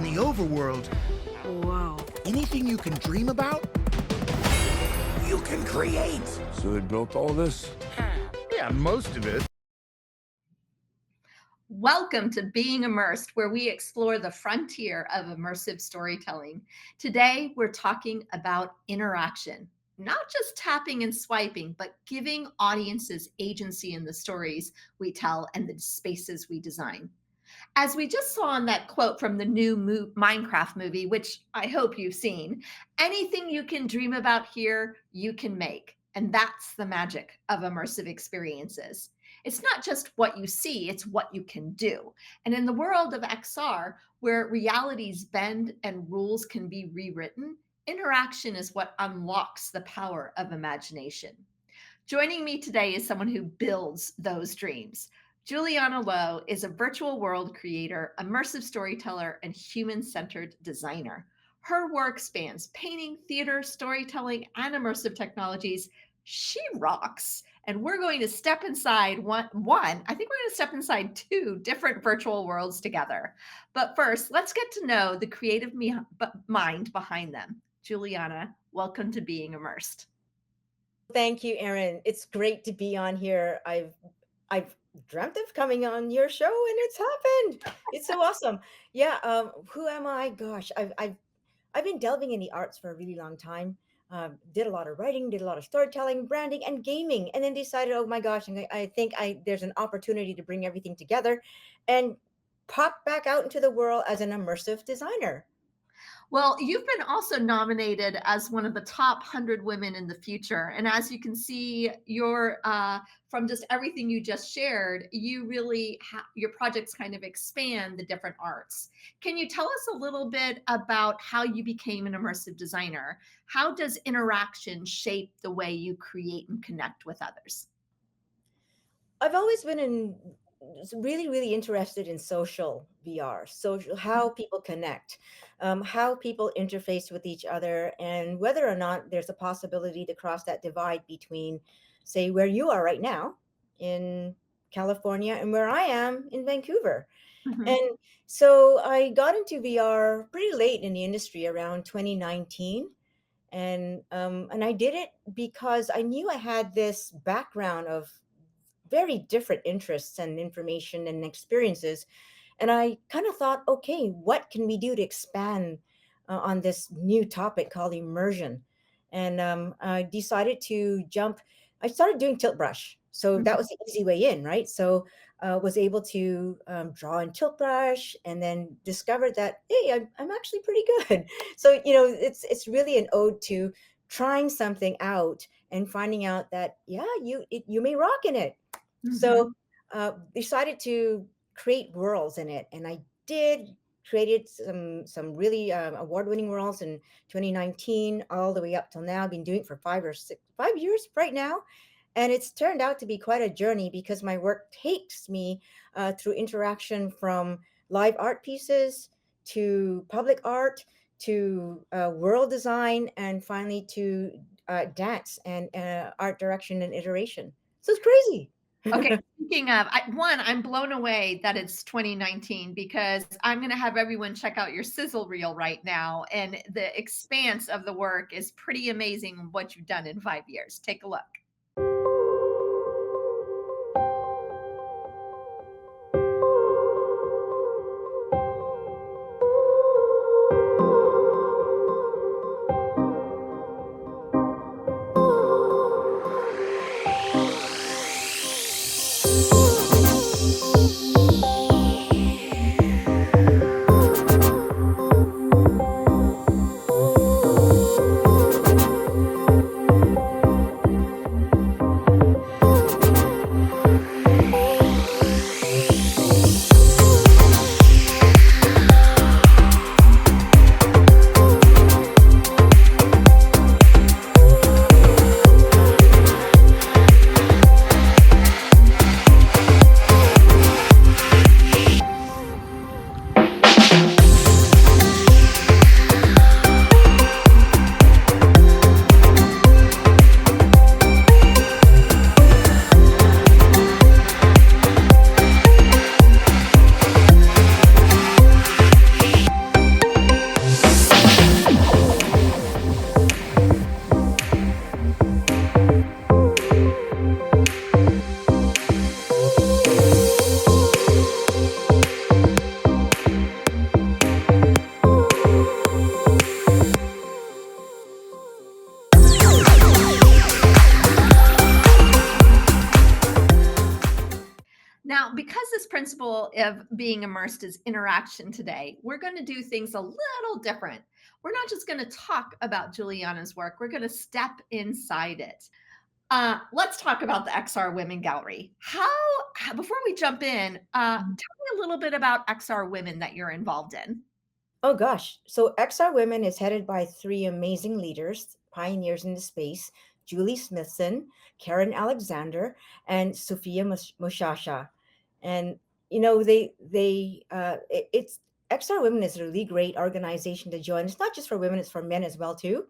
In the overworld, Whoa. anything you can dream about, you can create. So they built all this? Yeah, most of it. Welcome to Being Immersed, where we explore the frontier of immersive storytelling. Today, we're talking about interaction, not just tapping and swiping, but giving audiences agency in the stories we tell and the spaces we design. As we just saw in that quote from the new Minecraft movie, which I hope you've seen, anything you can dream about here, you can make. And that's the magic of immersive experiences. It's not just what you see, it's what you can do. And in the world of XR, where realities bend and rules can be rewritten, interaction is what unlocks the power of imagination. Joining me today is someone who builds those dreams. Juliana Loh is a virtual world creator, immersive storyteller, and human-centered designer. Her work spans painting, theater, storytelling, and immersive technologies. She rocks. And we're going to step inside I think we're going to step inside two different virtual worlds together. But first, let's get to know the creative mind behind them. Juliana, welcome to Being Immersed. Thank you, Erin. It's great to be on here. I've dreamt of coming on your show, and it's happened. It's so awesome. Yeah. Who am I? Gosh, I've been delving in the arts for a really long time. Did a lot of writing, did a lot of storytelling, branding, and gaming, and then decided, oh my gosh, I think there's an opportunity to bring everything together, and pop back out into the world as an immersive designer. Well, you've been also nominated as one of the top 100 women in the future. And as you can see, from just everything you just shared, you really your projects kind of expand the different arts. Can you tell us a little bit about how you became an immersive designer? How does interaction shape the way you create and connect with others? I've always been really interested in social VR, social how people connect, how people interface with each other, and whether or not there's a possibility to cross that divide between, say, where you are right now in California and where I am in Vancouver. Mhm. And so I got into VR pretty late in the industry around 2019. And I did it because I knew I had this background of very different interests and information and experiences. And I kind of thought, okay, what can we do to expand on this new topic called immersion? And I decided to jump. I started doing tilt brush. So that was the easy way in, right? So was able to draw in tilt brush, and then discovered that, hey, I'm actually pretty good. So, it's really an ode to trying something out and finding out that, yeah, you may rock in it. Mhm. So decided to create worlds in it, and I did created some really award-winning worlds in 2019 all the way up till now. I've been doing it for 5 years right now, and it's turned out to be quite a journey because my work takes me through interaction from live art pieces to public art to world design, and finally to dance and art direction and iteration. So it's crazy. Okay, speaking of, I'm blown away that it's 2019 because I'm going to have everyone check out your sizzle reel right now. And the expanse of the work is pretty amazing what you've done in 5 years. Take a look. of being immersed is interaction today. We're going to do things a little different. We're not just going to talk about Juliana's work, we're going to step inside it. Let's talk about the XR Women Gallery. Before we jump in, tell me a little bit about XR Women that you're involved in. Oh gosh. So XR Women is headed by three amazing leaders, pioneers in the space: Julie Smithson, Karen Alexander, and Sophia Moshasha. And it's XR Women is a really great organization to join. It's not just for women; it's for men as well too.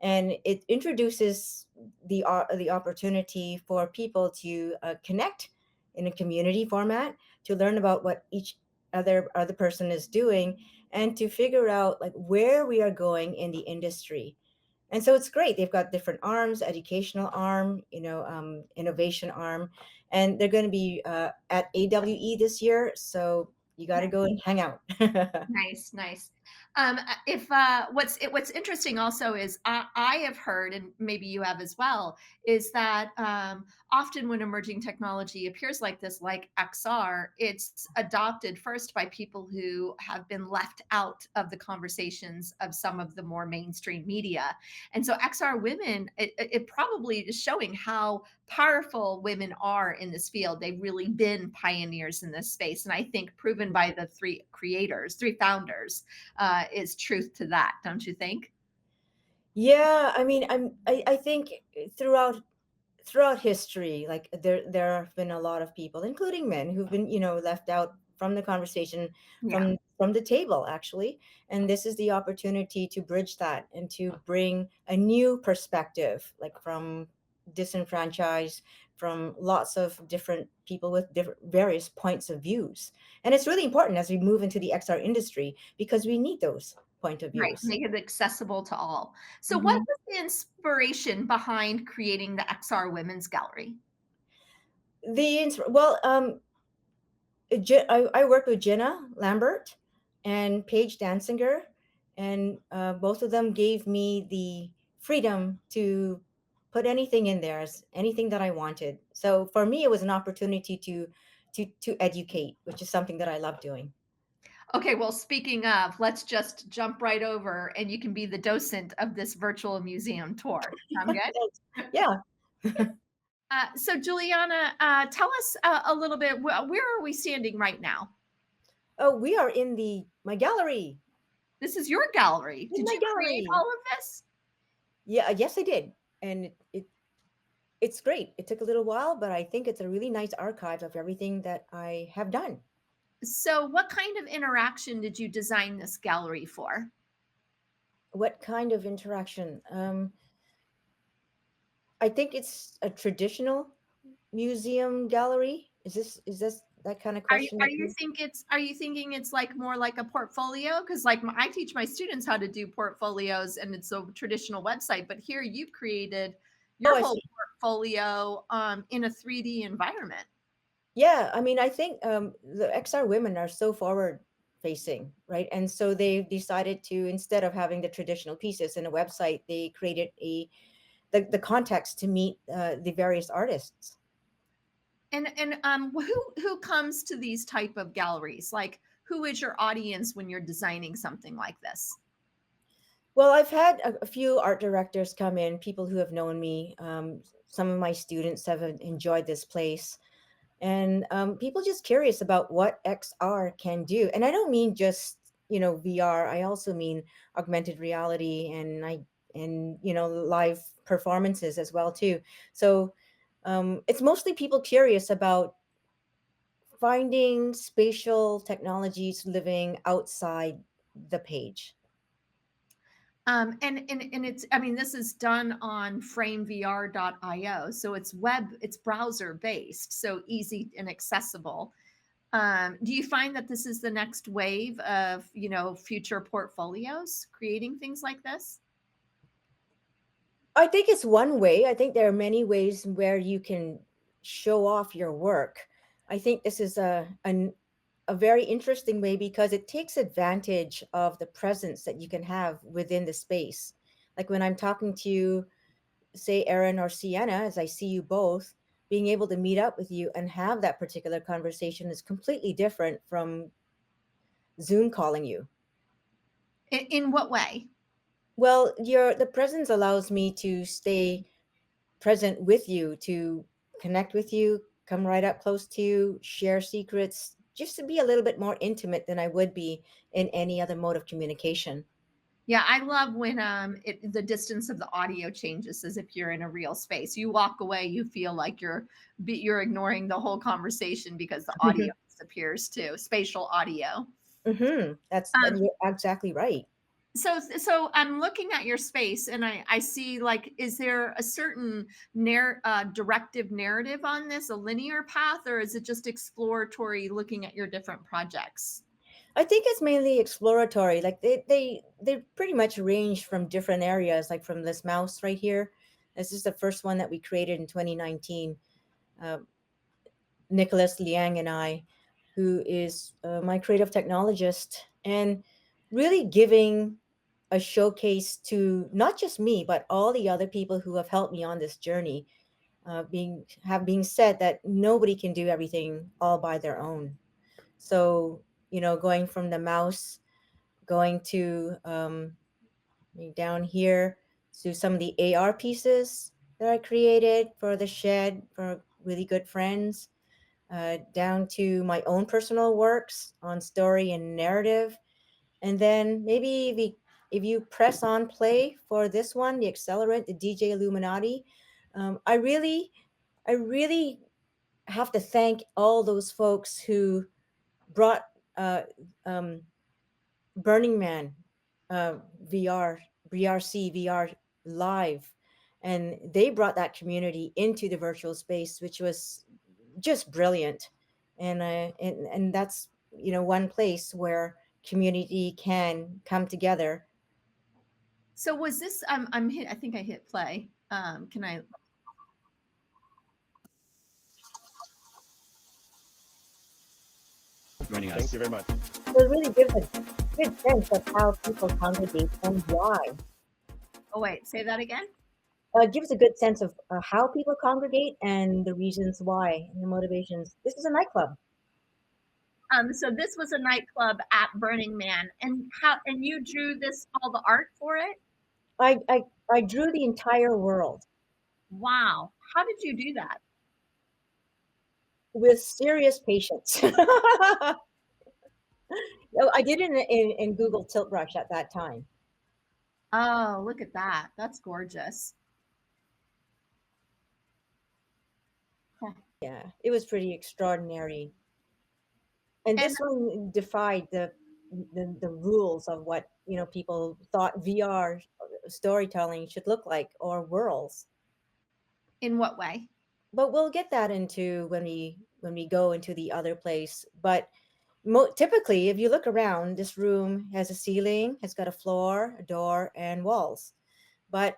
And it introduces the opportunity for people to connect in a community format, to learn about what each other person is doing, and to figure out like where we are going in the industry. And so it's great. They've got different arms: educational arm, innovation arm, and they're going to be at AWE this year. So you got to go and hang out. Nice, nice. If what's interesting also is I have heard, and maybe you have as well, is that often when emerging technology appears like this, like XR, it's adopted first by people who have been left out of the conversations of some of the more mainstream media, and so XR women, it probably is showing how powerful women are in this field. They've really been pioneers in this space. And I think proven by the three founders, is truth to that, don't you think? Yeah, I mean, I think throughout history, like there have been a lot of people, including men, who've been left out from the conversation, Yeah, from the table actually. And this is the opportunity to bridge that and to bring a new perspective, like from disenfranchised, from lots of different people with different various points of views. And it's really important as we move into the XR industry, because we need those point of right. views. Make it accessible to all. So, what Mhm. was the inspiration behind creating the XR Women's Gallery? Well, I worked with Jenna Lambert and Paige Danziger, and both of them gave me the freedom to put anything in there, anything that I wanted. So for me, it was an opportunity to educate, which is something that I love doing. Okay, well, speaking of, let's just jump right over and you can be the docent of this virtual museum tour. Sound Thanks. good? Yeah. So, Juliana, tell us a little bit. Where are we standing right now? Oh, we are in the my gallery. This is your gallery. In Did my you create gallery. all of this? Yeah. Yes, I did, and it's great. It took a little while, but I think it's a really nice archive of everything that I have done. So, what kind of interaction did you design this gallery for? What kind of interaction? I think it's a traditional museum gallery. Is this that kind of Are you question are that you you? think are you thinking it's like more like a portfolio? Because like I teach my students how to do portfolios, and it's a traditional website. But here you've created Oh, your I whole see. portfolio in a 3D environment. Yeah, I mean, I think the XR women are so forward facing, right? And so they've decided to, instead of having the traditional pieces in a website, they created the context to meet the various artists. And who comes to these type of galleries? Like who is your audience when you're designing something like this? Well, I've had a few art directors come in, people who have known me. Some of my students have enjoyed this place, and people just curious about what XR can do. And I don't mean just VR. I also mean augmented reality, and live performances as well too. So it's mostly people curious about finding spatial technologies living outside the page. And it's, I mean, this is done on framevr.io, so it's browser based, so easy and accessible. Do you find that this is the next wave of, future portfolios, creating things like this? I think it's one way. I think there are many ways where you can show off your work. I think this is a very interesting way because it takes advantage of the presence that you can have within the space. Like when I'm talking to you, say Erin or Sienna, as I see you both, being able to meet up with you and have that particular conversation is completely different from Zoom calling you. In what way? Well, your the presence allows me to stay present with you, to connect with you, come right up close to you, share secrets, just to be a little bit more intimate than I would be in any other mode of communication. Yeah, I love when the distance of the audio changes as if you're in a real space. You walk away, you feel like you're ignoring the whole conversation because the audio disappears too. Spatial audio. And Um, you're exactly right. so I'm looking at your space and I see, like, is there a certain directive narrative on this, a linear path, or is it just exploratory looking at your different projects? I think it's mainly exploratory. Like they pretty much range from different areas. Like from this mouse right here. This is the first one that we created in 2019. Uh, Nicholas Liang and I, who is my creative technologist, and really giving a showcase to not just me but all the other people who have helped me on this journey. Being said that nobody can do everything all by their own. So going from the mouse, going to down here to some of the AR pieces that I created for the shed for really good friends, down to my own personal works on story and narrative. And then maybe if you press on play for this one, the accelerant, the DJ Illuminati, I really have to thank all those folks who brought uh, um, Burning Man, VR, BRC, VR live, and they brought that community into the virtual space, which was just brilliant. And that's one place where community can come together. So was this I'm hit I think I hit play. Can I joining Thank us. you very much. So it really gives a good sense of how people congregate and why. Oh wait, say that again? It gives a good sense of how people congregate and the reasons why and the motivations. This is a nightclub. So this was a nightclub at Burning Man, and you drew this all the art for it? I drew the entire world Wow. How did you do that? with serious patience. I did it in Google Tilt Brush at that time. Oh, look at that. That's gorgeous. Huh. Yeah, it was pretty extraordinary. And And this one defied the rules of what people thought VR storytelling should look like, or worlds. in what way? But we'll get that into when we go into the other place. But typically, if you look around, this room has a ceiling, has got a floor, a door, and walls. But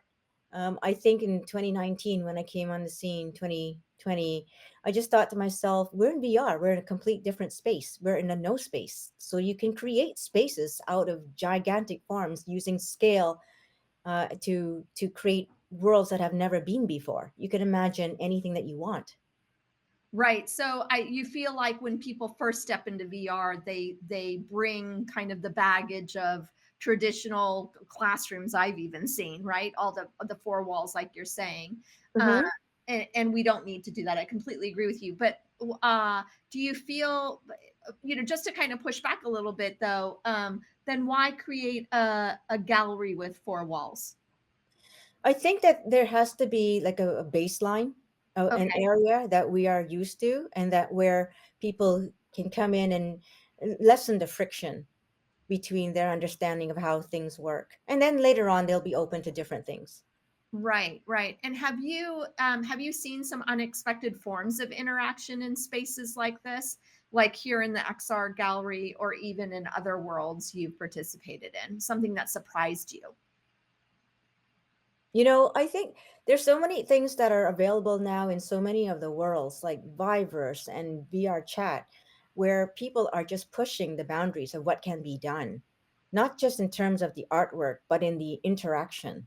I think in 2019, when I came on the scene, 2020, I just thought to myself, we're in VR. We're in a complete different space. We're in a no space. So you can create spaces out of gigantic forms using scale, to create worlds that have never been before. You can imagine anything that you want. Right. So you feel like when people first step into VR, they bring kind of the baggage of traditional classrooms I've even seen, right? All the four walls, like you're saying. Uh, Hmm. and we don't need to do that. I completely agree with you. But do you feel, just to kind of push back a little bit though, then why create a gallery with four walls? I think that there has to be like a baseline, an Okay. area that we are used to, and that where people can come in and lessen the friction between their understanding of how things work. And then later on, they'll be open to different things. Right, right. And have you seen some unexpected forms of interaction in spaces like this, like here in the XR gallery, or even in other worlds you've participated in? Something that surprised you? I think there's so many things that are available now in so many of the worlds, like Viverse and VR chat, where people are just pushing the boundaries of what can be done, not just in terms of the artwork, but in the interaction. And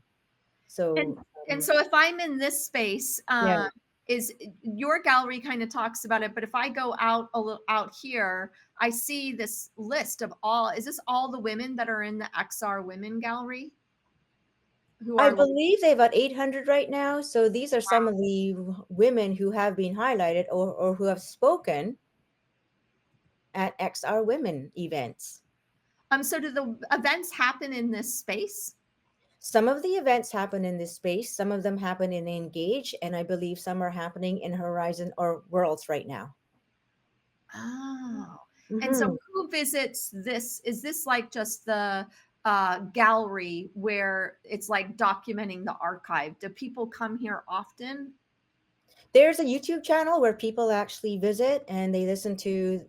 So, and so if I'm in this space, yeah. is your gallery kind of talks about it, but if I go out a little out here, I see this list of all, is this all the women that are in the XR Women Gallery who I are like, believe they have about 800 right now. So these are some of the women who have been highlighted or who have spoken at XR Women events. so do the events happen in this space? Some of the events happen in this space, some of them happen in Engage, and I believe some are happening in Horizon or Worlds right now. Oh, and so Hmm. who visits this? Is this like just the gallery where it's like documenting the archive? Do people come here often? There's a YouTube channel where people actually visit and they listen to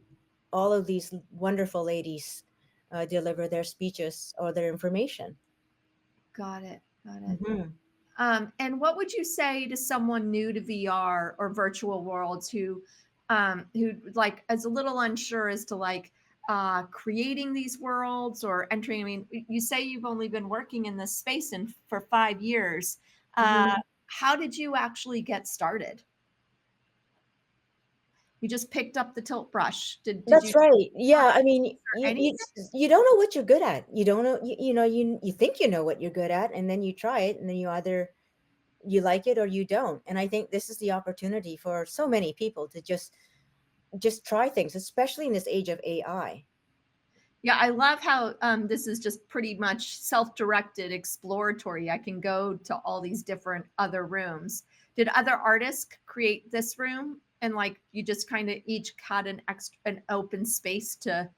all of these wonderful ladies deliver their speeches or their information. Got it. Got it. Hmm. And what would you say to someone new to VR or virtual worlds who like is a little unsure as to like creating these worlds or entering? I mean, you say you've only been working in this space for 5 years. Uh, Hmm. how did you actually get started? You just picked up the tilt brush. Did you That's right. Yeah, I mean, or anything? you don't know what you're good at. You don't know, you think you know what you're good at, and then you try it, and then you either you like it or you don't. And I think this is the opportunity for so many people to just try things, especially in this age of AI. Yeah, I love how this is just pretty much self-directed, exploratory. I can go to all these different other rooms. Did other artists create this room, and like you just kind of each had an open space to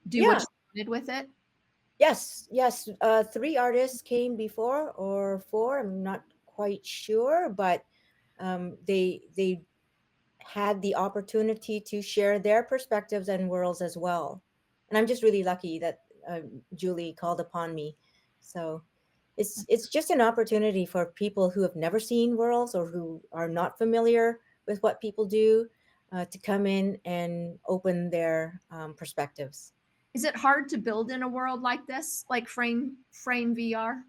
do what Yeah. you wanted with it? Yes. Yes. Three artists came before, or four. I'm not quite sure, but they had the opportunity to share their perspectives and worlds as well. And I'm just really lucky that Julie called upon me. So it's just an opportunity for people who have never seen worlds or who are not familiar with what people do to come in and open their perspectives. Is it hard to build in a world like this, like frame VR?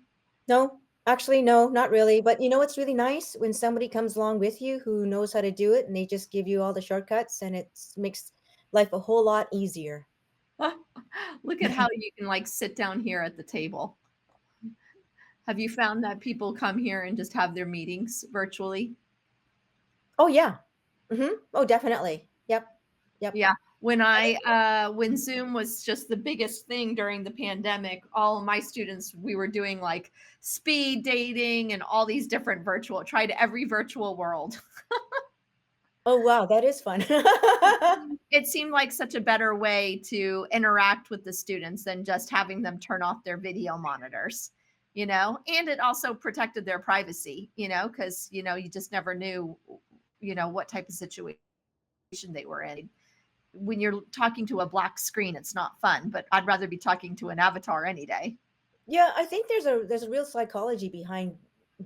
No, actually, no, not really. But you know what's really nice? When somebody comes along with you who knows how to do it and they just give you all the shortcuts and it makes life a whole lot easier. Look at how you can like sit down here at the table. Have you found that people come here and just have their meetings virtually? Oh, yeah. Oh, definitely. Yep. Yep. Yeah. When Zoom was just the biggest thing during the pandemic, all of my students, we were doing like speed dating and all these different tried every virtual world. Oh, wow. That is fun. It seemed like such a better way to interact with the students than just having them turn off their video monitors, and it also protected their privacy, because, you just never knew, what type of situation they were in. When you're talking to a black screen, it's not fun, but I'd rather be talking to an avatar any day. Yeah, I think there's a real psychology behind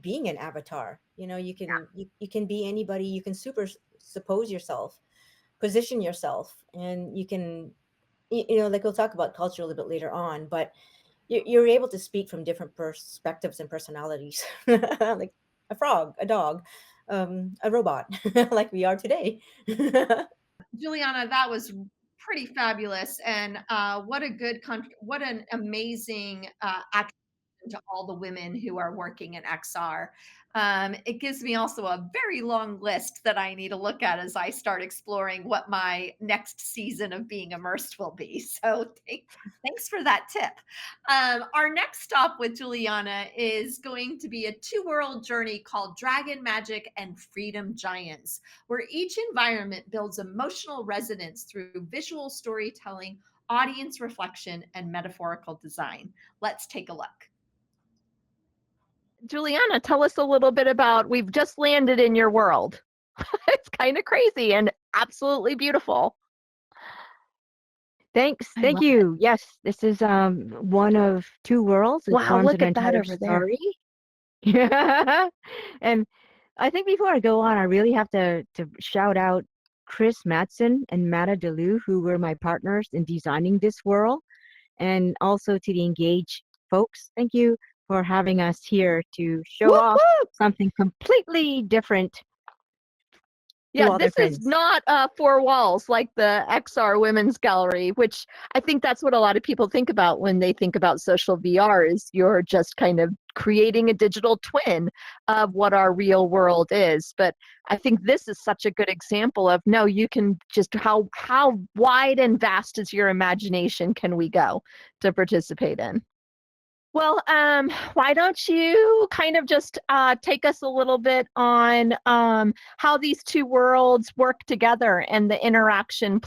being an avatar. You Yeah. can you can be anybody, you can suppose yourself, position yourself, and you can like we'll talk about culture a little bit later on, but you're able to speak from different perspectives and personalities, like a frog, a dog, a robot, like we are today. Juliana, that was pretty fabulous. And what an amazing to all the women who are working in XR. It gives me also a very long list that I need to look at as I start exploring what my next season of Being Immersed will be. So thanks for that tip. Our next stop with Juliana is going to be a two-world journey called Dragon Magic and Freedom Giants, where each environment builds emotional resonance through visual storytelling, audience reflection, and metaphorical design. Let's take a look. Juliana, tell us a little bit about we've just landed in your world. It's kind of crazy and absolutely beautiful. Thanks. I Thank love it. you. Yes, this is one of two worlds. It Wow, forms look an at that entire over there. story. Yeah. And I think before I go on, I really have to shout out Chris Matson and Mata DeLu, who were my partners in designing this world, and also to the Engage folks. Thank you for having us here to show Whoop, off whoop. something completely different through Yeah, all their this is friends. not 4 walls like the XR Women's Gallery, which I think that's what a lot of people think about when they think about social VR is you're just kind of creating a digital twin of what our real world is. But I think this is such a good example of no, you can just how wide and vast is your imagination can we go to participate in? Well, why don't you kind of just take us a little bit on how these two worlds work together and the interaction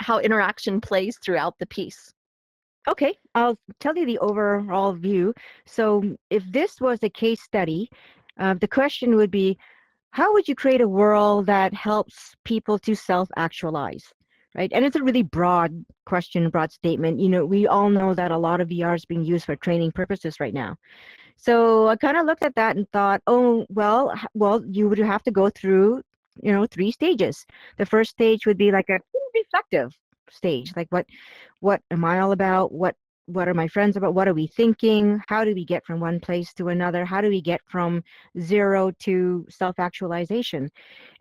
how interaction plays throughout the piece? Okay, I'll tell you the overall view. So, if this was a case study, the question would be, how would you create a world that helps people to self-actualize? Right? And it's a really broad question, broad statement. We all know that a lot of VR is being used for training purposes right now. So I kind of looked at that and thought, oh, well, you would have to go through, 3 stages. The first stage would be like a reflective stage, like what am I all about? What are my friends about? What are we thinking? How do we get from one place to another? How do we get from zero to self-actualization?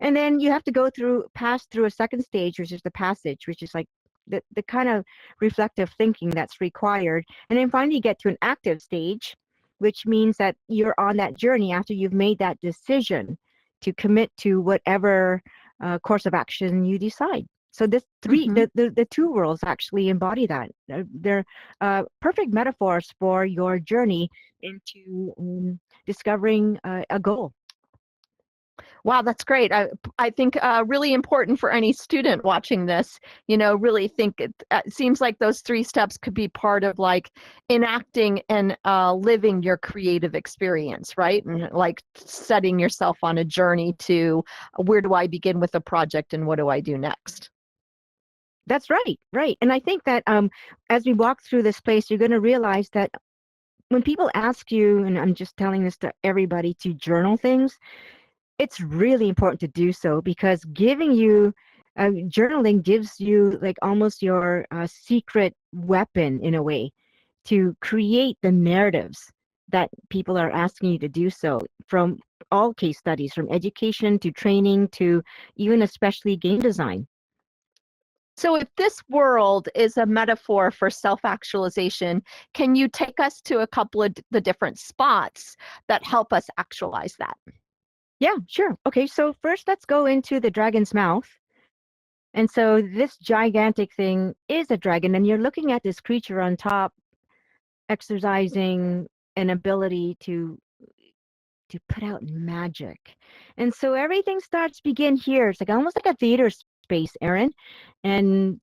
And then you have to pass through a second stage, which is the passage, which is like the kind of reflective thinking that's required. And then finally you get to an active stage, which means that you're on that journey after you've made that decision to commit to whatever course of action you decide. So the two worlds actually embody that. They're perfect metaphors for your journey into discovering a goal. Wow, that's great. I think really important for any student watching this, really think it seems like those 3 steps could be part of like enacting and living your creative experience, right? And like setting yourself on a journey to where do I begin with a project and what do I do next? That's right, right. And I think that as we walk through this place, you're going to realize that when people ask you, and I'm just telling this to everybody, to journal things, it's really important to do so because journaling gives you like almost your secret weapon in a way to create the narratives that people are asking you to do so from all case studies, from education to training to even especially game design. So if this world is a metaphor for self-actualization, can you take us to a couple of the different spots that help us actualize that? Yeah, sure. Okay, so first let's go into the dragon's mouth. And so this gigantic thing is a dragon, and you're looking at this creature on top exercising an ability to put out magic. And so everything starts to begin here. It's like almost like a theater space, Erin. And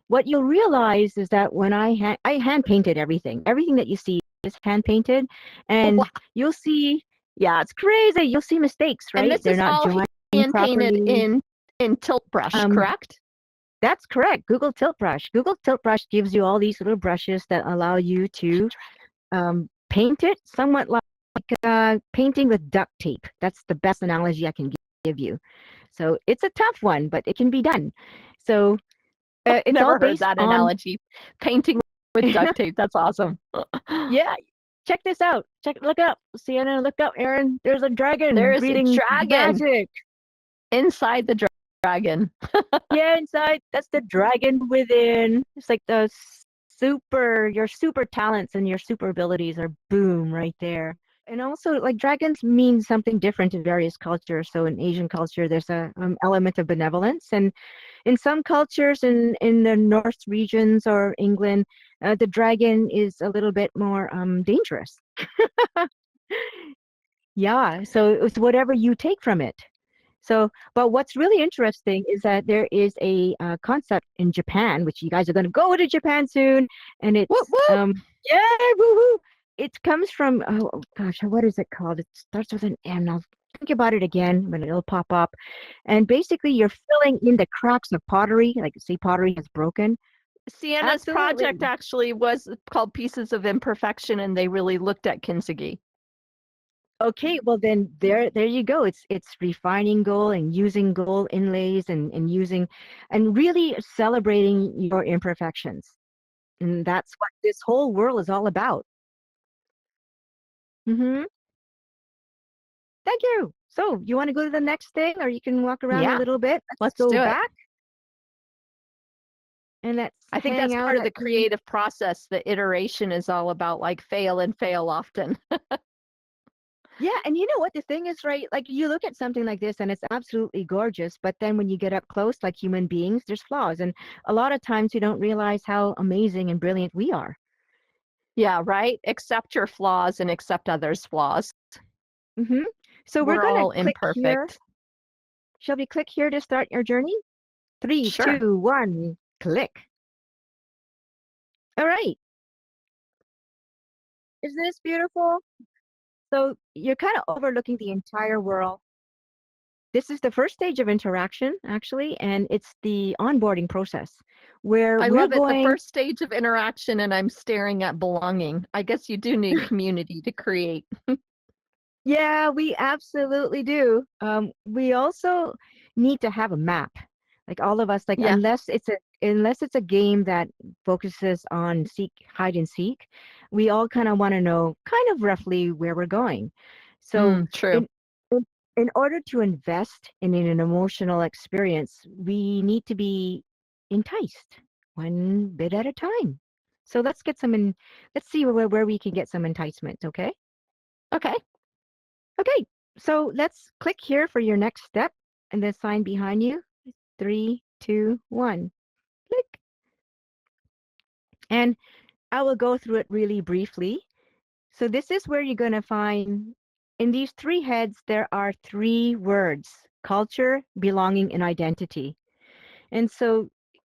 what you'll realize is that when I hand painted everything that you see is hand painted, and Wow. you'll see, yeah, it's crazy. You'll see mistakes, And right? this They're is not all joined hand painted properly. in tilt brush, Um, correct? That's correct. Google Tilt Brush. Google Tilt Brush gives you all these little brushes that allow you to paint it somewhat like painting with duct tape. That's the best analogy I can give you. So it's a tough one, but it can be done. So it's all Never heard based that on analogy. Painting with duct tape. That's awesome. yeah. Check this out. Look up, Sienna. Look up, Erin. There's a dragon There's a breathing dragon magic. inside the dragon. Yeah, inside. That's the dragon within. It's like your super talents and your super abilities are boom right there. And also, like dragons mean something different in various cultures. So in Asian culture, there's a element of benevolence, and in some cultures, in the North regions or England, the dragon is a little bit more dangerous. Yeah, so it's whatever you take from it. So, but what's really interesting is that there is a concept in Japan, which you guys are going to go to Japan soon, and it's Whoop, whoop. yeah, woo woo. It comes from oh gosh, what is it called? It starts with an M. I'll think about it again when it'll pop up. And basically, you're filling in the cracks of pottery, like say pottery is broken. Sienna's Absolutely. project actually was called Pieces of Imperfection, and they really looked at kintsugi. Okay, well then there you go. It's refining gold and using gold inlays and using and really celebrating your imperfections. And that's what this whole world is all about. Mm-hmm. Thank you. So you want to go to the next thing, or you can walk around a Yeah, little bit? Let's let's go do it. back and let's I think hang that's out part of at the creative process. The iteration is all about like fail and fail often. Yeah, and you know what the thing is, right? Like you look at something like this and it's absolutely gorgeous, but then when you get up close, like human beings, there's flaws. And a lot of times we don't realize how amazing and brilliant we are. Yeah, right? Accept your flaws and accept others' flaws. hmm So we're We're going all to click here. imperfect. Shall we click here to start your journey? Three, Sure. 2, 1, click. All right. Is this beautiful? So you're kind of overlooking the entire world. This is the first stage of interaction, actually, and it's the onboarding process where I we're love it. The going. first stage of interaction, and I'm staring at belonging. I guess you do need community to create. Yeah, we absolutely do. We also need to have a map. Like all of us, like Yeah. unless it's a game that focuses on hide and seek, we all kind of want to know kind of roughly where we're going. So True. in in order to invest in an emotional experience, we need to be enticed one bit at a time. So let's see where we can get some enticement, okay? Okay. Okay, so let's click here for your next step and the sign behind you. 3, 2, 1. Click. And I will go through it really briefly. So this is where you're going to find, in these 3 heads, there are 3 words: culture, belonging, and identity. And so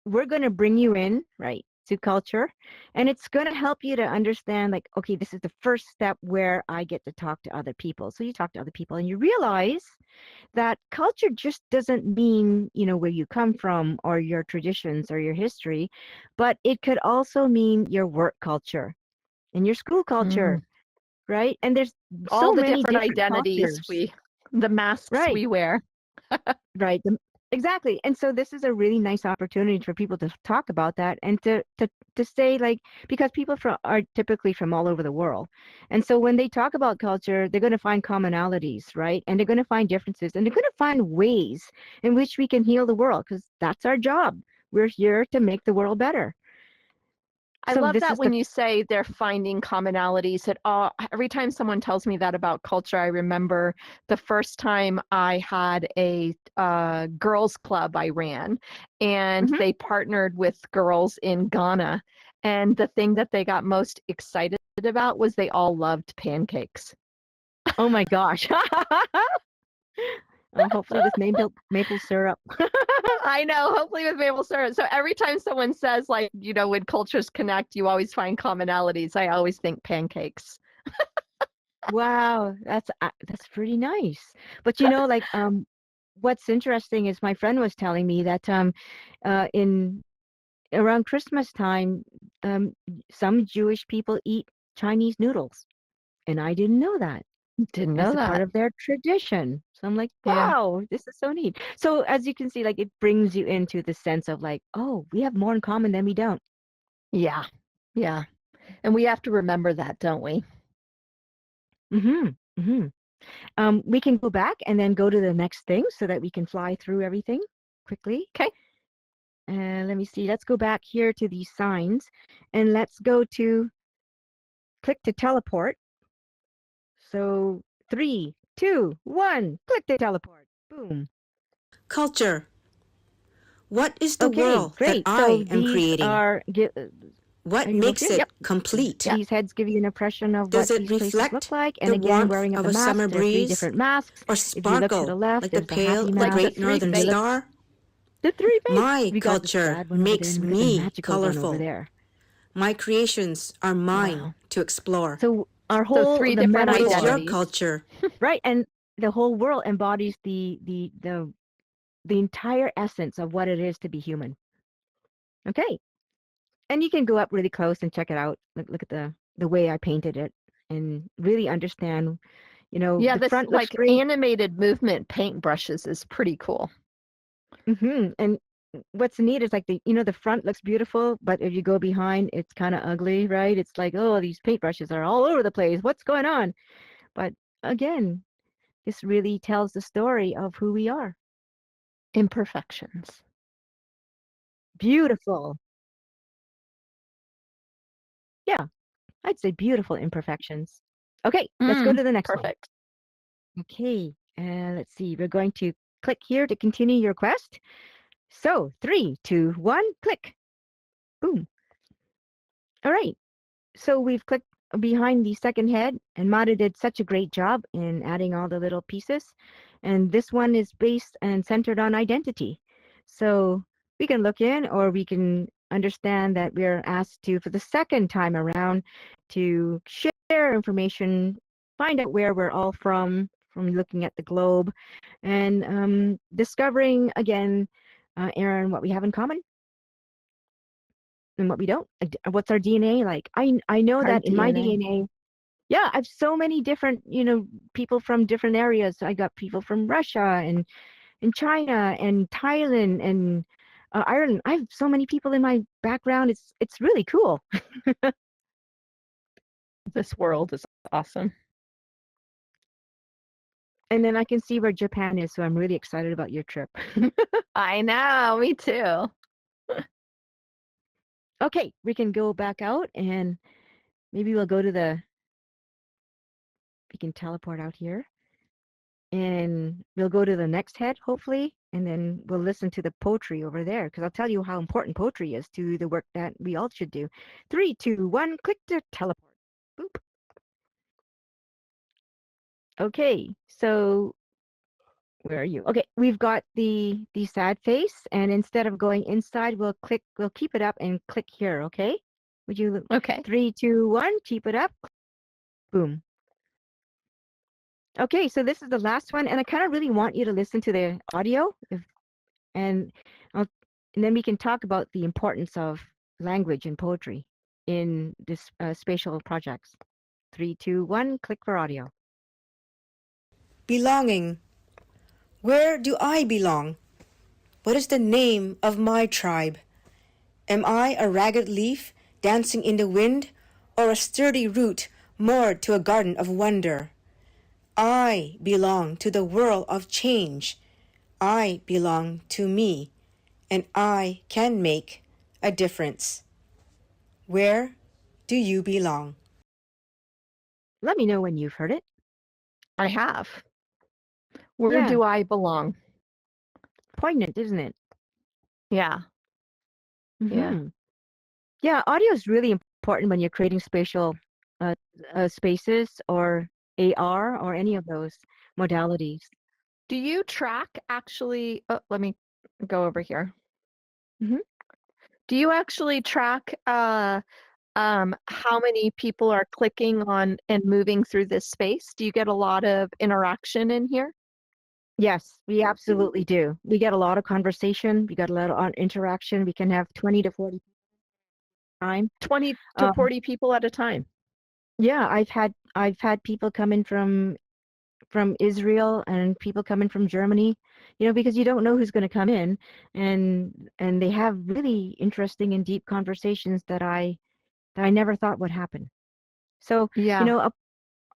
we're going to bring you in, right, to culture. And it's going to help you to understand, like, okay, this is the first step where I get to talk to other people. So you talk to other people and you realize that culture just doesn't mean, where you come from or your traditions or your history, but it could also mean your work culture and your school culture, Mm. right? And there's All so the many different different identities cultures, the masks right? we wear. Right. Exactly. And so this is a really nice opportunity for people to talk about that and to say, like, because people are typically from all over the world. And so when they talk about culture, they're going to find commonalities, right? And they're going to find differences and they're going to find ways in which we can heal the world, because that's our job. We're here to make the world better. I So love this that is when you say they're finding commonalities. Every time someone tells me that about culture, I remember the first time I had a girls club I ran, and Mhm. they partnered with girls in Ghana. And the thing that they got most excited about was they all loved pancakes. Oh my gosh. Hopefully with maple syrup. I know, hopefully with maple syrup. So every time someone says, like, when cultures connect, you always find commonalities, I always think pancakes. Wow, that's pretty nice. But like what's interesting is my friend was telling me that in around Christmas time, some Jewish people eat Chinese noodles, and I didn't know that Didn't know as a part that. of their tradition. So I'm like, Yeah. wow, this is so neat. So as you can see, like it brings you into the sense of like, oh, we have more in common than we don't. Yeah. Yeah. And we have to remember that, don't we? Mm-hmm. Mm-hmm. We can go back and then go to the next thing so that we can fly through everything quickly. Okay. And let me see. Let's go back here to these signs and let's go to click to teleport. So 3, 2, 1, click to teleport. Boom. Culture. What is the Okay, world that great. So I am these creating? are, What are you both makes here? it Yep. complete? Yeah. These heads give you an impression of Does what it these places look reflect like. And the again, warmth wearing of of the a summer masks, there are 3 breeze? different masks. Or If you look to the sparkle left, like the there's the happy pale of a Like the mask. great three northern If you look fates. star? the 3 faces. My We got the culture sad one over there, makes and we got the me magical one over colorful. there. My creations are mine Wow. to explore. So So 3 the different What is your metaphor, identities. culture? right? And the whole world embodies the entire essence of what it is to be human. Okay. And you can go up really close and check it out. Look at the way I painted it and really understand, Yeah, the this front looks like great. animated movement paintbrushes is pretty cool. And what's neat is like the front looks beautiful, but if you go behind, it's kind of ugly, right? It's like, oh, these paintbrushes are all over the place. What's going on? But again, this really tells the story of who we are. Imperfections. Beautiful. Yeah, I'd say beautiful imperfections. Okay, let's go to the next one. Perfect. Okay, and let's see. We're going to click here to continue your quest. So 3, 2, 1, click. Boom. All right. So we've clicked behind the second head, and Mata did such a great job in adding all the little pieces. And this one is based and centered on identity. So we can look in, or we can understand that we're asked to, for the second time around, to share information, find out where we're all from looking at the globe, and discovering again, Erin, what we have in common and what we don't. What's our DNA like? I know Our that in my DNA. DNA, yeah, I've so many different, people from different areas. I got people from Russia and China and Thailand and Ireland. I have so many people in my background. It's really cool. This world is awesome. And then I can see where Japan is, so I'm really excited about your trip. I know, me too. Okay, we can go back out and maybe we'll go to we can teleport out here. And we'll go to the next head, hopefully, and then we'll listen to the poetry over there, because I'll tell you how important poetry is to the work that we all should do. 3, 2, 1, click to teleport. Boop. Okay, so where are you? Okay, we've got the sad face, and instead of going inside, we'll keep it up and click here, okay? Would you? Okay. 3, 2, 1, keep it up. Boom. Okay, so this is the last one, and I kind of really want you to listen to the audio, and I'll, and then we can talk about the importance of language and poetry in this spatial projects. 3, 2, 1, click for audio. Belonging. Where do I belong? What is the name of my tribe? Am I a ragged leaf dancing in the wind, or a sturdy root moored to a garden of wonder? I belong to the whirl of change. I belong to me, and I can make a difference. Where do you belong? Let me know when you've heard it. I have. Where Yeah. do I belong? Poignant, isn't it? Yeah. Yeah. Yeah, audio is really important when you're creating spatial spaces or AR or any of those modalities. Do you track actually? Oh, let me go over here. Mhm. Do you actually track how many people are clicking on and moving through this space? Do you get a lot of interaction in here? Yes, we absolutely do. We get a lot of conversation. We got a lot of interaction. We can have 20 to 40 time. 20 to Um, 40 people at a time. Yeah, I've had people come in from Israel and people coming from Germany, because you don't know who's going to come in, and they have really interesting and deep conversations that I never thought would happen. So, Yeah.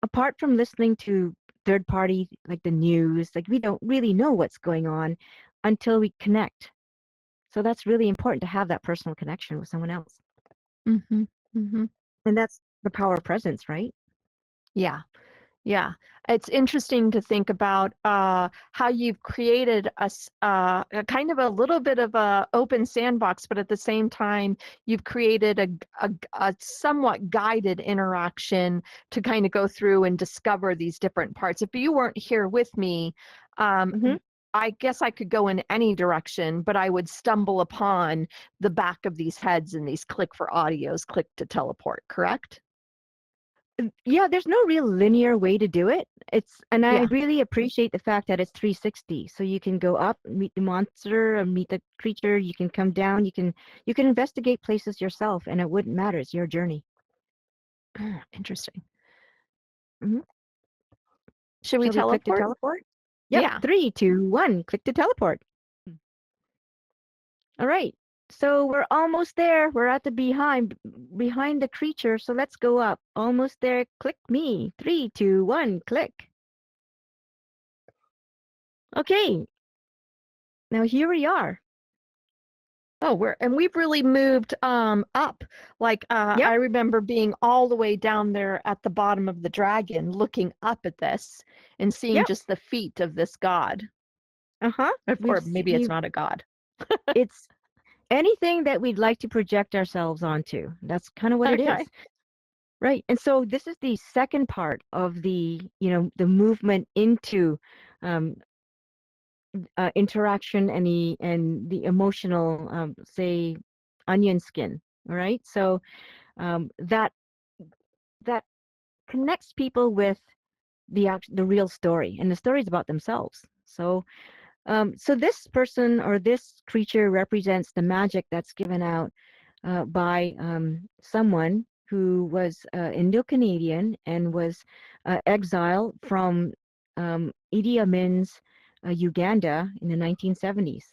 apart from listening to third party like the news, like we don't really know what's going on until we connect. So that's really important to have that personal connection with someone else. Mm-hmm. Mm-hmm. And that's the power of presence, right? Yeah. Yeah, it's interesting to think about how you've created a kind of a little bit of a open sandbox, but at the same time, you've created a somewhat guided interaction to kind of go through and discover these different parts. If you weren't here with me, Mm-hmm. I guess I could go in any direction, but I would stumble upon the back of these heads and these click for audios, click to teleport, correct? Yeah, there's no real linear way to do it. And I Yeah. really appreciate the fact that it's 360. So you can go up, meet the monster, or meet the creature. You can come down. You can investigate places yourself, and it wouldn't matter. It's your journey. Interesting. Mhm. Should we Shall we click to teleport? teleport? Yep. Yeah. 3, 2, 1. Click to teleport. All right. So we're almost there. We're at the behind the creature. So let's go up. Almost there. Click me. 3, 2, 1. Click. Okay, now here we are. Oh, we've really moved up. Like Yep. I remember being all the way down there at the bottom of the dragon, looking up at this and seeing Yep. just the feet of this god. Uh-huh. Or maybe it's not a god. It's anything that we'd like to project ourselves onto. That's kind of what it is. Okay. Right. And so this is the second part of the, the movement into um, interaction and the emotional, say, onion skin. All right. So that connects people with the real story, and the story is about themselves. So so this person or this creature represents the magic that's given out by someone who was Indo-Canadian and was exiled from Idi Amin's Uganda in the 1970s,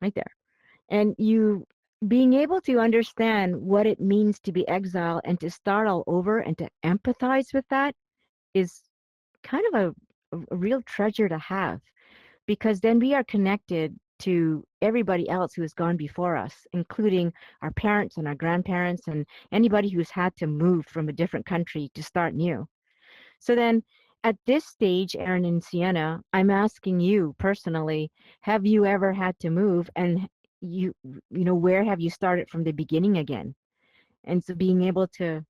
right there. And you being able to understand what it means to be exiled and to start all over and to empathize with that is kind of a real treasure to have, because then we are connected to everybody else who has gone before us, including our parents and our grandparents and anybody who's had to move from a different country to start new. So then at this stage, Erin and Sienna, I'm asking you personally, have you ever had to move, and where have you started from the beginning again? And so being able to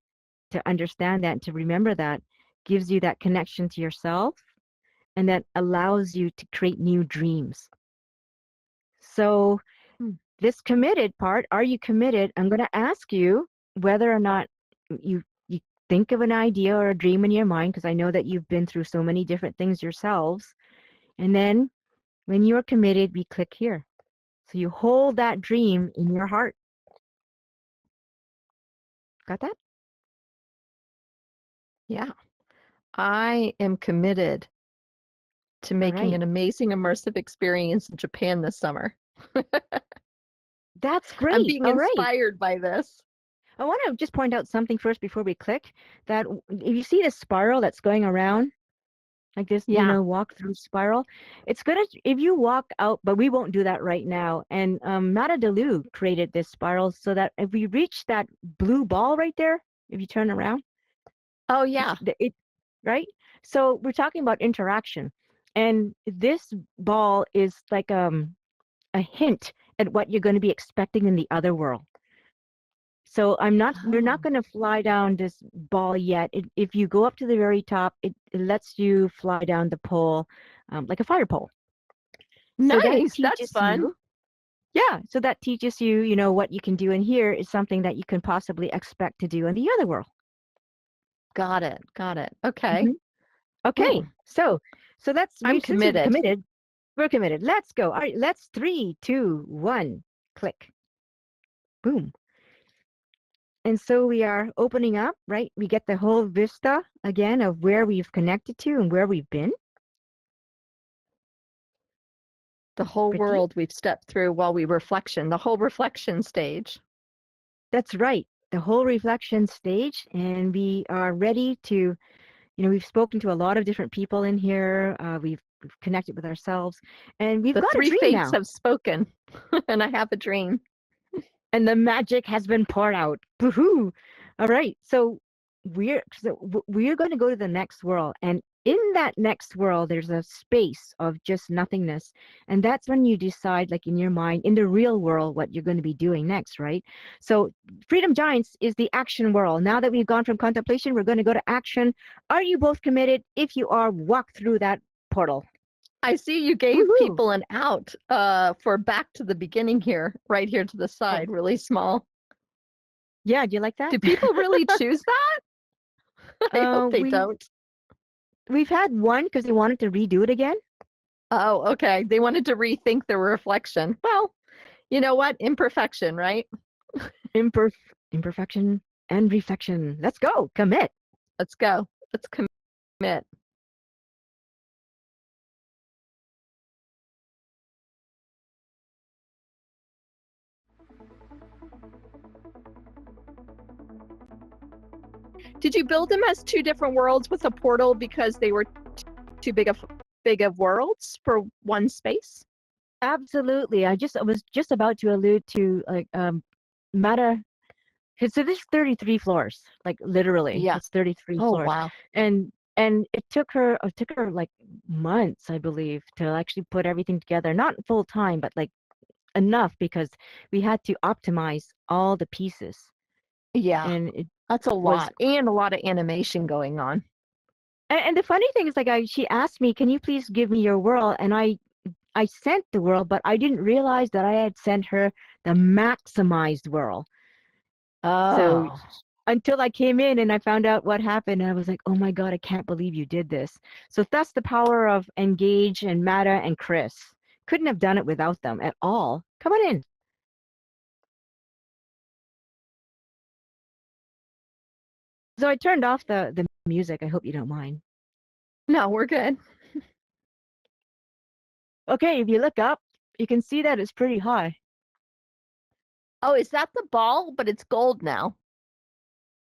understand that and to remember that gives you that connection to yourself, and that allows you to create new dreams. So this committed part, are you committed? I'm going to ask you whether or not you think of an idea or a dream in your mind, because I know that you've been through so many different things yourselves. And then when you're committed, we click here. So you hold that dream in your heart. Got that? Yeah. I am committed to making right. an amazing immersive experience in Japan this summer. That's great. I'm being All right. inspired by this. I want to just point out something first before we click, that if you see the spiral that's going around, like this, Yeah. walk through spiral, it's gonna, if you walk out, but we won't do that right now. And Mata Delu created this spiral so that if we reach that blue ball right there, if you turn around, Oh, yeah. right? So we're talking about interaction, and this ball is like a hint at what you're going to be expecting in the other world. So we're not going to fly down this ball yet. If you go up to the very top, it lets you fly down the pole, like a fire pole. So that Nice. That's teaches fun. you, yeah. So that teaches you, what you can do in here is something that you can possibly expect to do in the other world. Got it. Okay. Mhm. Okay. Ooh. So I'm since we've committed. committed, we're committed. Let's go. All right. Let's 3, 2, 1, click. Boom. And so we are opening up, right? We get the whole vista again of where we've connected to and where we've been. The whole Pretty. world we've stepped through while we reflection, the whole reflection stage. That's right. The whole reflection stage. And we are ready to, we've spoken to a lot of different people in here. We've connected with ourselves, and we've The got a three dream fates now. have spoken, and I have a dream. And the magic has been poured out. Woohoo! All right. So we're going to go to the next world, and in that next world, there's a space of just nothingness, and that's when you decide, like in your mind, in the real world, what you're going to be doing next, right? So Freedom Giants is the action world. Now that we've gone from contemplation, we're going to go to action. Are you both committed? If you are, walk through that portal. I see you gave Woohoo! people an out for back to the beginning here, right here to the side, really small. Yeah, do you like that? Do people really choose that? I hope they don't. We've had one because they wanted to redo it again. Oh, okay. They wanted to rethink the reflection. Well, you know what? Imperfection, right? Imperfection and reflection. Let's go. Commit. Let's go. Let's commit. Did you build them as two different worlds with a portal because they were too big of big of worlds for one space? Absolutely. I was just about to allude to like matter. So this is 33 floors, like literally, Yeah. it's 33 Oh, floors, wow. and it took her like months, I believe, to actually put everything together. Not full time, but like enough because we had to optimize all the pieces, Yeah, and it that's a was. lot and a lot of animation going on. And the funny thing is, like, she asked me, "Can you please give me your world?" And I sent the world, but I didn't realize that I had sent her the maximized world. So Oh, until I came in and I found out what happened, I was like, "Oh my God, I can't believe you did this." So that's the power of Engage and Mata and Chris. Couldn't have done it without them at all. Come on in. So I turned off the music. I hope you don't mind. no, we're good. Okay, if you look up, you can see that it's pretty high. Oh, is that the ball? But it's gold now.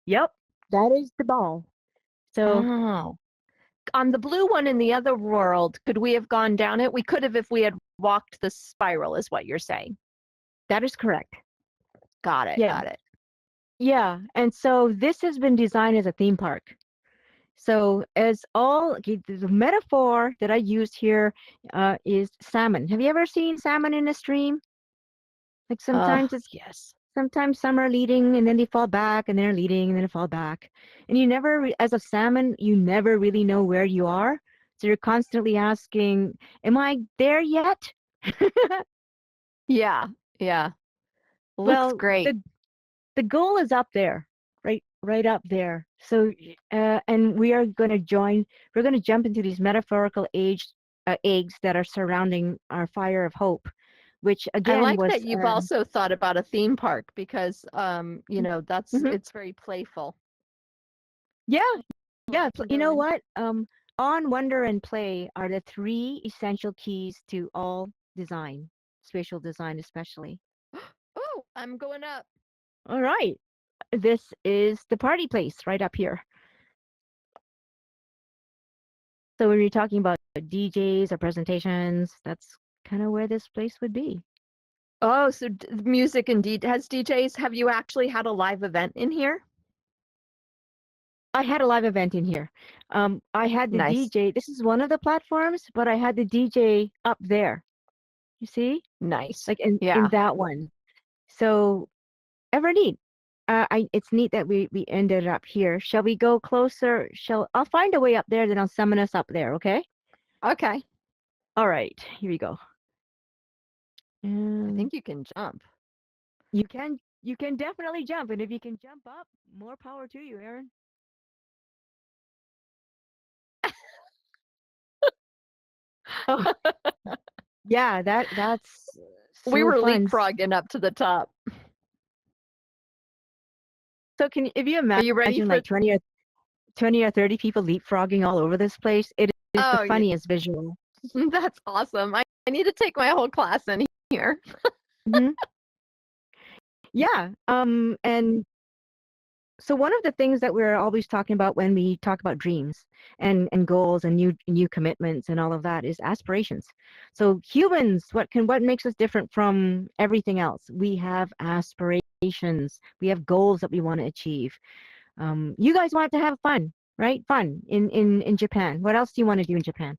Yep, that is the ball. So Oh. On the blue one in the other world, could we have gone down it? We could have if we had walked the spiral, is what you're saying. that is correct. Got it. Yeah, Got it. yeah. And so this has been designed as a theme park. So as all okay, the metaphor that I used here is salmon. Have you ever seen salmon in a stream? Like Yes. sometimes some are leading and then they fall back and they're leading and then they fall back. And you never, as a salmon, you never really know where you are. So you're constantly asking, "Am I there yet?" Yeah. Yeah. Looks Well, great. the goal is up there, right up there. So and we're going to jump into these metaphorical eggs that are surrounding our fire of hope, which I again like was that you've also thought about a theme park because mhm. it's very playful. Yeah, So yeah. I can You go know in. what? On, wonder, and play are the three essential keys to all design, spatial design especially. Oh, I'm going up. All right, this is the party place right up here. So when you're talking about DJs or presentations, that's kind of where this place would be. Oh, so music and has DJs. Have you actually had a live event in here? I had a live event in here. I had the Nice. DJ. This is one of the platforms, but I had the DJ up there. You see, Nice. like in Yeah. that one. So ever neat. It's neat that we ended up here. Shall we go closer? I'll find a way up there, then I'll summon us up there. Okay. Okay. All right. Here we go. I And think you can jump. you can definitely jump, and if you can jump up, more power to you, Erin. Oh, yeah, that's We so were fun. leapfrogging up to the top. So if you Are you ready imagine for? like 20 or 30 people leapfrogging all over this place, it is the Oh, yeah. funniest visual. That's awesome. I need to take my whole class in here. Hmm. Yeah. And so one of the things that we're always talking about when we talk about dreams and goals and new commitments and all of that is aspirations. So humans, what makes us different from everything else? We have aspirations. We have goals that we want to achieve. You guys want to have fun, right? Fun in Japan. What else do you want to do in Japan?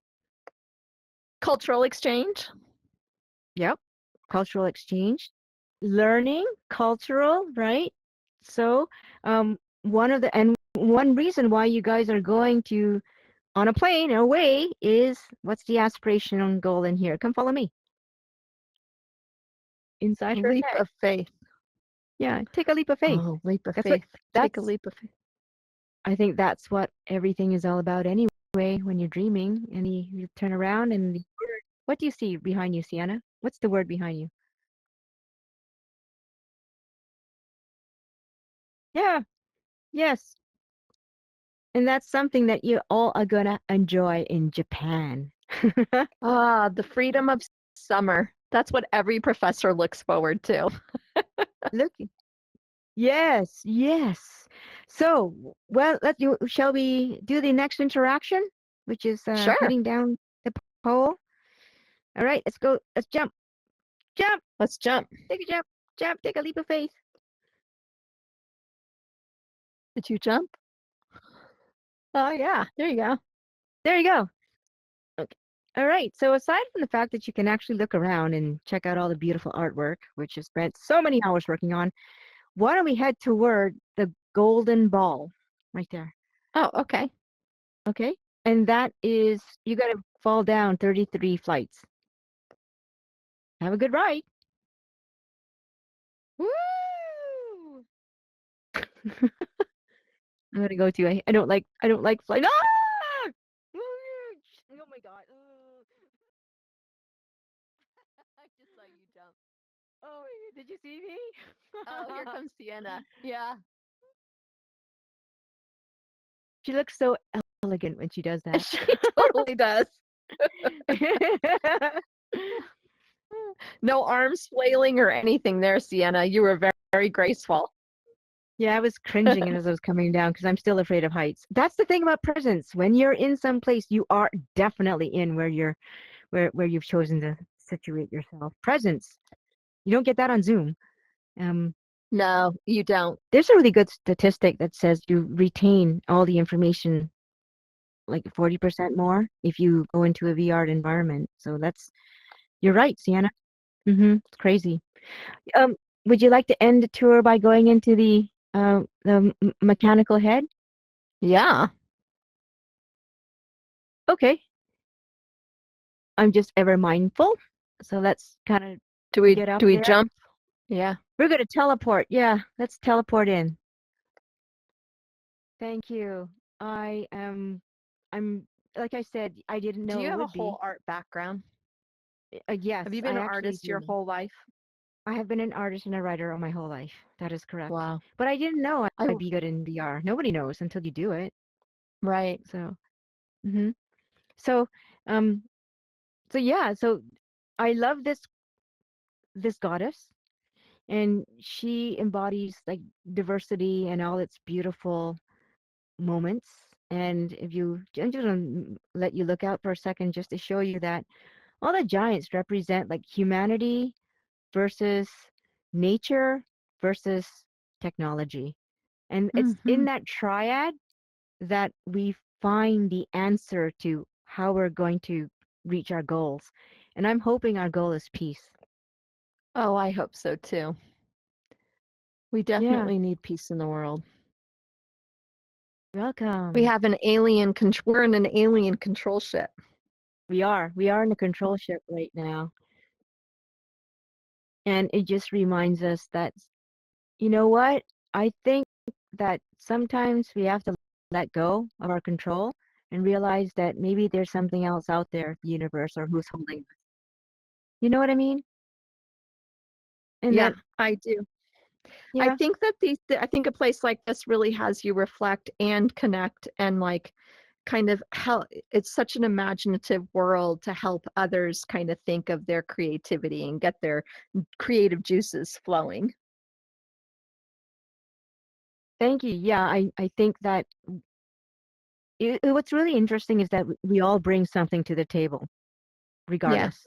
Cultural exchange. Yep. Cultural exchange, learning, cultural, right? So, one reason why you guys are going to on a plane away is what's the aspirational goal in here? Come follow me inside her Leap head. of faith. Yeah, take a leap of faith. Oh, leap of That's what faith. Take a that's leap of faith. I think that's what everything is all about anyway. When you're dreaming and you turn around and what do you see behind you, Sienna? What's the word behind you? Yeah, yes. And that's something that you all are gonna enjoy in Japan. Ah, the freedom of summer. That's what every professor looks forward to. Look, yes, yes. So, well, shall we do the next interaction, which is Sure. heading down the pole. All right, let's go. Let's jump. Jump. Let's jump. Take a jump. Jump. Take a leap of faith. Did you jump? Oh, yeah. There you go. There you go. Okay. All right. So aside from the fact that you can actually look around and check out all the beautiful artwork, which I've spent so many hours working on, why don't we head toward the golden ball right there? Oh, okay. Okay. And that is, you got to fall down 33 flights. Have a good ride. Woo! I'm gonna go to. I don't like flying. Ah! Oh my god. I just saw you jump. Oh, did you see me? Oh, here comes Sienna. Yeah. She looks so elegant when she does that. She totally does. No arms flailing or anything there, Sienna. You were very, very graceful. Yeah, I was cringing as I was coming down because I'm still afraid of heights. That's the thing about presence. When you're in some place, you are definitely in where you've chosen to situate yourself. Presence. You don't get that on Zoom. No, you don't. There's a really good statistic that says you retain all the information like 40% more if you go into a VR environment. So you're right, Sienna. It's crazy. Would you like to end the tour by going into the mechanical head? Yeah. Okay. I'm just ever mindful. So let's kind of Do we get up do we there. jump? Yeah. We're going to teleport. Yeah, let's teleport in. Thank you. I'm like I said, I didn't know Do you it have a would be. whole art background? Yes, Have you been I an actually artist your do. whole life? I have been an artist and a writer all my whole life. That is correct. Wow. But I didn't know I I'd be good in VR. Nobody knows until you do it. right. So, hmm so, um, so yeah. So, I love this goddess, and she embodies like diversity and all its beautiful moments. And I'm just gonna let you look out for a second just to show you that all the giants represent like humanity versus nature versus technology. And it's in Mhm. that triad that we find the answer to how we're going to reach our goals. And I'm hoping our goal is peace. Oh, I hope so too. We Yeah, definitely need peace in the world. We welcome. have an alien we're in an alien control ship. We are in the control ship right now. And it just reminds us that, you know what? I think that sometimes we have to let go of our control and realize that maybe there's something else out there, the universe, or who's holding us. You know what I mean? And Yeah, that, I do. I yeah, think that I think a place like this really has you reflect and connect and like kind of help. It's such an imaginative world to help others kind of think of their creativity and get their creative juices flowing. thank you. Yeah, I think that what's really interesting is that we all bring something to the table, Yeah. regardless.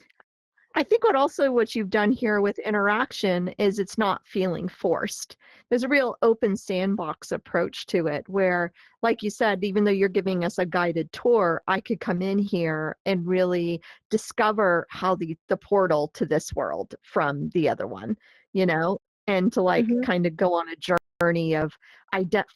I think what you've done here with interaction is it's not feeling forced. There's a real open sandbox approach to it where, like you said, even though you're giving us a guided tour, I could come in here and really discover how the portal to this world from the other one, you know, and to like Hmm. kind of go on a journey of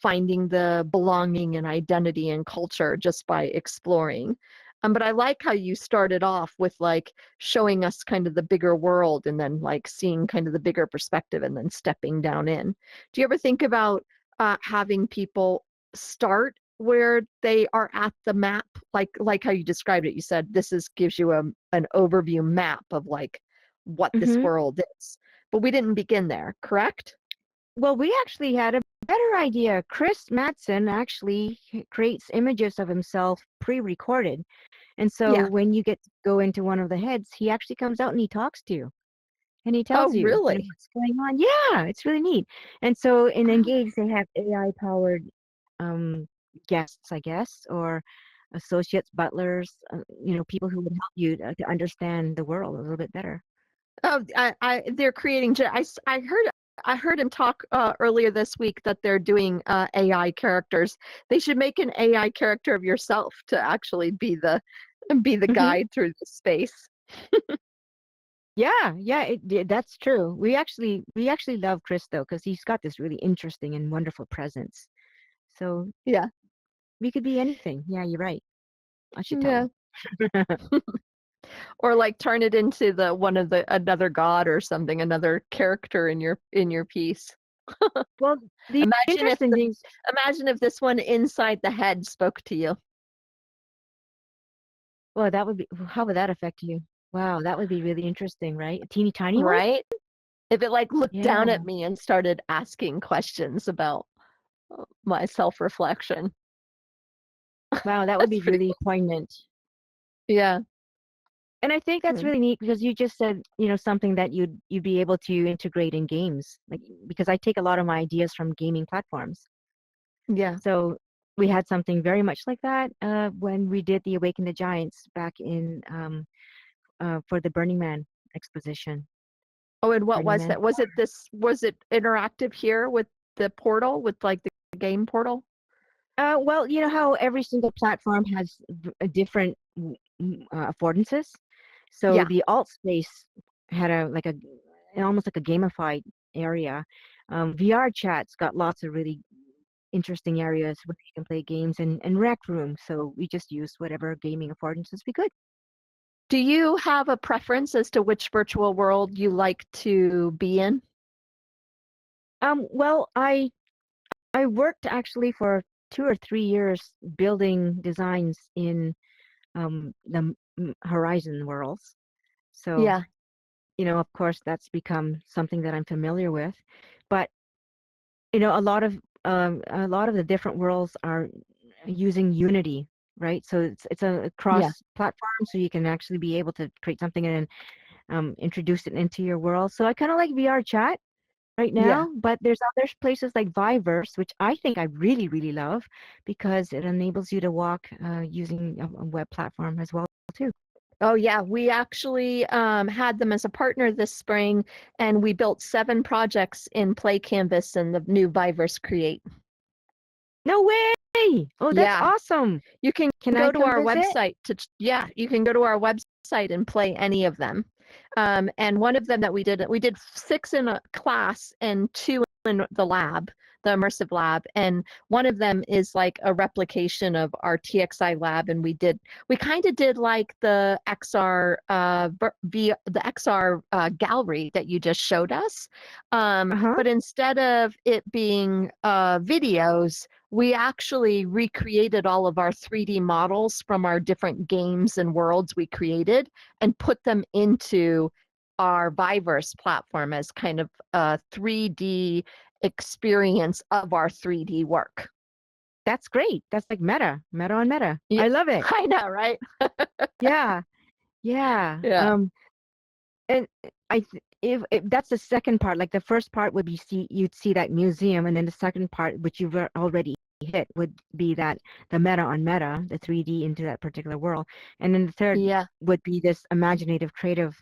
finding the belonging and identity and culture just by exploring. But I like how you started off with like showing us kind of the bigger world and then like seeing kind of the bigger perspective and then stepping down in. Do you ever think about having people start where they are at the map, like how you described it? You said gives you an overview map of like what this Hmm. world is, but we didn't begin there, correct? Well, we actually had a better idea. Chris Matson actually creates images of himself pre-recorded. And so Yeah. when you get to go into one of the heads, he actually comes out and he talks to you and he Oh, tells you, really? what's going on. Yeah, it's really neat. And so in Engage, they have AI powered guests, I guess, or associates, butlers, people who would help you to understand the world a little bit better. Oh, they're creating. I heard him talk earlier this week that they're doing AI characters. They should make an AI character of yourself to actually be the guide through the space. Yeah, that's true. We actually love Chris though, because he's got this really interesting and wonderful presence. So Yeah, we could be anything. Yeah, you're right. I should tell yeah. him. Or like turn it into another god or something, another character in your piece. Well, the Imagine if interesting things. this one inside the head spoke to you, Well, that would be. How would that affect you? Wow, that would be really interesting, right? A teeny tiny one. right? If it like looked down Yeah. at me and started asking questions about my self-reflection. Wow, that would That's be pretty really cool. poignant. Yeah. And I think that's Mm. really neat because you just said, something that you'd be able to integrate in games. Like because I take a lot of my ideas from gaming platforms. Yeah. So we had something very much like that when we did the Awaken the Giants back in for the Burning Man exposition. Oh, and what Burning was Man. that? Was it interactive here with the portal, with like the game portal? Well, you know how every single platform has a different affordances. So Yeah. the alt space had almost like a gamified area. VR chat's got lots of really interesting areas where you can play games and rec room. So we just used whatever gaming affordances we could. Do you have a preference as to which virtual world you like to be in? Well, I worked actually for 2 or 3 years building designs in the Horizon worlds. So, Yeah. of course, that's become something that I'm familiar with. But a lot of the different worlds are using Unity, right? So it's a Yeah. cross platform, so you can actually be able to create something and introduce it into your world. So I kind of like VR chat right Yeah. now, but there's other places like Viverse, which I think I really, really love because it enables you to walk using a web platform as well too. Oh yeah, we actually had them as a partner this spring, and we built 7 projects in Play Canvas and the new Viverse Create. No way! Oh, that's Yeah, awesome. you can Can I go to come our visit? website you can go to our website and play any of them. And one of them that we did 6 in a class and 2 in the lab, the immersive lab, and one of them is like a replication of our TXI lab, and we kind of did like the XR gallery that you just showed us, Uh-huh. but instead of it being videos, we actually recreated all of our 3D models from our different games and worlds we created and put them into our Viverse platform as kind of a 3D experience of our 3D work. That's great. That's like meta on meta. Yeah, I love it. I know, right? Yeah. Yeah. Yeah, And if that's the second part, like the first part would be you'd see that museum, and then the second part, which you've already hit, would be that the meta on meta, the 3D into that particular world, and then the third yeah, would be this imaginative, creative,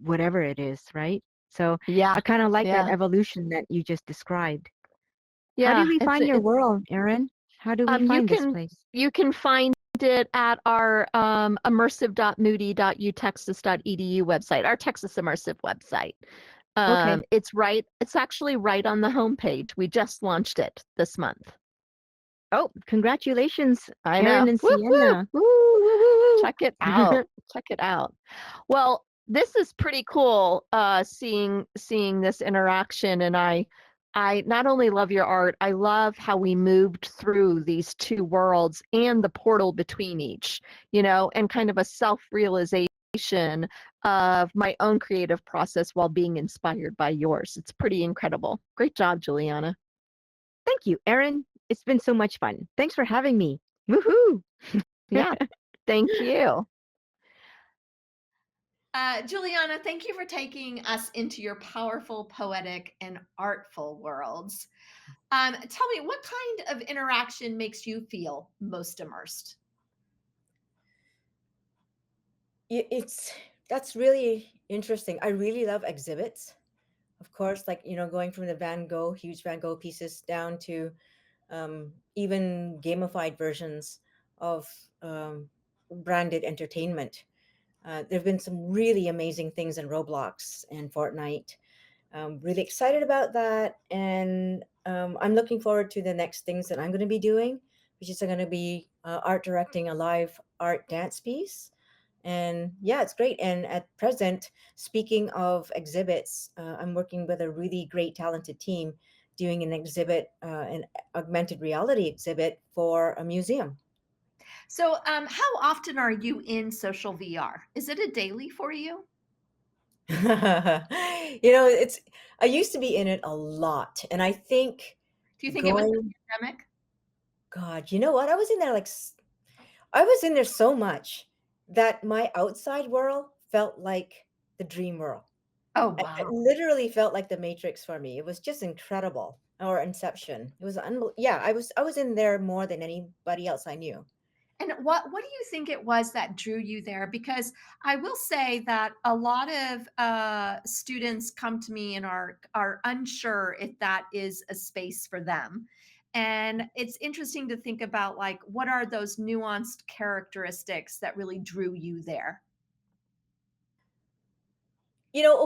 whatever it is, right? So yeah, I kind of like that yeah, evolution that you just described. How do yeah. we find your world, Erin? How do we You find this can place? find it at our immersive.moody.utexas.edu website, our Texas Immersive website. Okay. It's actually right on the homepage. We just launched it this month. Oh, congratulations, I know. Erin and Whoop, whoop. Sienna. Woo, woo, woo. Check it out. Check it out. Well, this is pretty cool seeing this interaction, and I not only love your art, I love how we moved through these 2 worlds and the portal between each, and kind of a self-realization of my own creative process while being inspired by yours. It's pretty incredible. Great job, Juliana. Thank you, Erin. It's been so much fun. Thanks for having me. Woohoo! Yeah. Thank you. Juliana, thank you for taking us into your powerful, poetic, and artful worlds. Tell me, what kind of interaction makes you feel most immersed? It's that's really interesting. I really love exhibits. Of course, like, going from the Van Gogh, huge Van Gogh pieces down to even gamified versions of branded entertainment. There have been some really amazing things in Roblox and Fortnite. Really excited about that. And I'm looking forward to the next things that I'm going to be doing, which is going to be art directing a live art dance piece. And yeah, it's great. And at present, speaking of exhibits, I'm working with a really great, talented team doing an exhibit, an augmented reality exhibit for a museum. So, how often are you in social VR? Is it a daily for you? It's I used to be in it a lot, and I think Do you think it was the going, pandemic? God, you know what? I was in there so much that my outside world felt like the dream world. Oh, It wow. literally felt like the Matrix for me. It was just incredible, or Inception. It was yeah, I was in there more than anybody else I knew. And what do you think it was that drew you there? Because I will say that a lot of students come to me and are unsure if that is a space for them. And it's interesting to think about, like, what are those nuanced characteristics that really drew you there?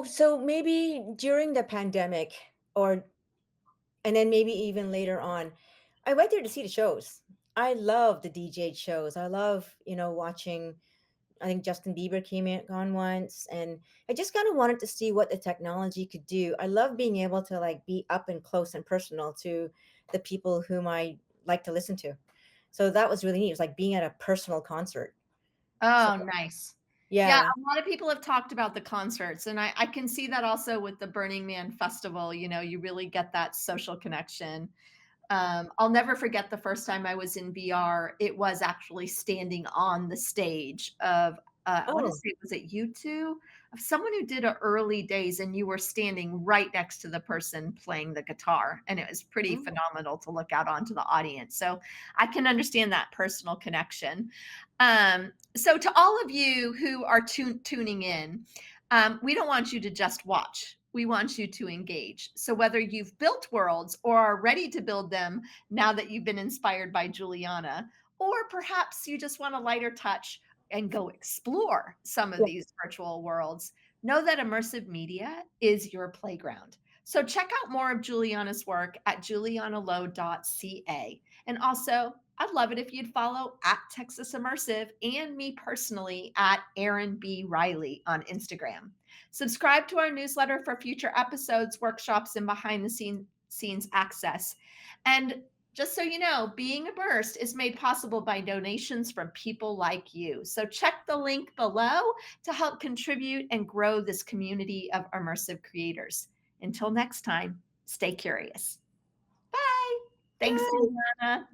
So maybe during the pandemic, or and then maybe even later on, I went there to see the shows. I love the DJ shows. I love, watching. I think Justin Bieber came in on once, and I just kind of wanted to see what the technology could do. I love being able to like be up and close and personal to the people whom I like to listen to. So that was really neat. It was like being at a personal concert. So Oh, nice. Yeah, yeah. a lot of people have talked about the concerts, and I can see that also with the Burning Man festival. You really get that social connection. I'll never forget the first time I was in VR. It was actually standing on the stage of, I want to Oh. say, was it you two? Of someone who did a early days, and you were standing right next to the person playing the guitar. And it was pretty Oh. phenomenal to look out onto the audience. So I can understand that personal connection. So to all of you who are tuning in, we don't want you to just watch. We want you to engage. So whether you've built worlds or are ready to build them now that you've been inspired by Juliana, or perhaps you just want a lighter touch and go explore some of these virtual worlds, know that immersive media is your playground. So check out more of Juliana's work at julianaloh.ca. And also, I'd love it if you'd follow at Texas Immersive and me personally at Erin B. Reilly on Instagram. Subscribe to our newsletter for future episodes, workshops, and behind the scenes access. And just so you know, Being Immersed is made possible by donations from people like you. So check the link below to help contribute and grow this community of immersive creators. Until next time, stay curious. Bye. Thanks, Juliana.